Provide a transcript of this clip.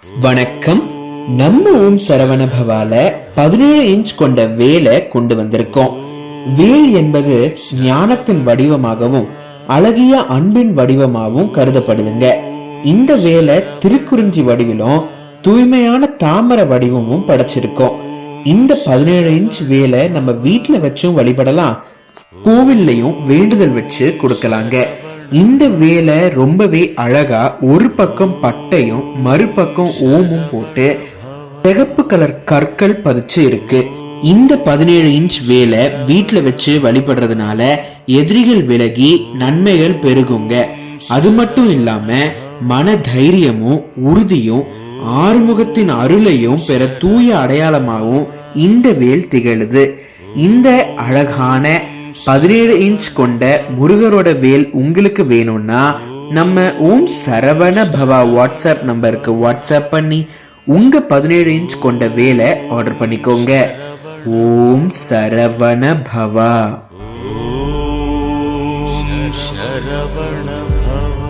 வணக்கம். நம்ம ஓம் சரவண பவால 17 இன்ச் கொண்ட வேலை கொண்டு வந்திருக்கோம். வேல் என்பது ஞானத்தின் வடிவமாகவும் அழகிய அன்பின் வடிவமாகவும் கருதப்படுதுங்க. இந்த வேலை திருக்குறிஞ்சி வடிவிலும் தூய்மையான தாமர வடிவமும் படைச்சிருக்கோம். இந்த 17 இன்ச் வேலை நம்ம வீட்டுல வச்சும் வழிபடலாம், கோவில்லையும் வேண்டுதல் வச்சு கொடுக்கலாங்க. இந்த வேலை ரொம்பவே அழகா ஒரு பக்கம் பட்டையும் மறுபக்கம் ஓமும் போட்டு சிகப்பு கலர் கற்கள் பதிச்சு இருக்கு. இந்த 17 இன்ச் வேலை வீட்டுல வச்சு வழிபடுறதுனால எதிரிகள் விலகி நன்மைகள் பெருகுங்க. அது மட்டும் இல்லாம மன தைரியமும் உறுதியும் ஆறுமுகத்தின் அருளையும் பெற தூய அடையாளமாகவும் இந்த வேல் திகழுது. இந்த அழகான 17 இன்ச் கொண்ட முருகரோட வேல் உங்களுக்கு வேணும்னா நம்ம ஓம் சரவண பவா வாட்ஸ்அப் நம்பருக்கு வாட்ஸ்அப் பண்ணி உங்க 17 இன்ச் கொண்ட வேலை ஆர்டர் பண்ணிக்கோங்க. ஓம் சரவண பவா. சரவண பவ.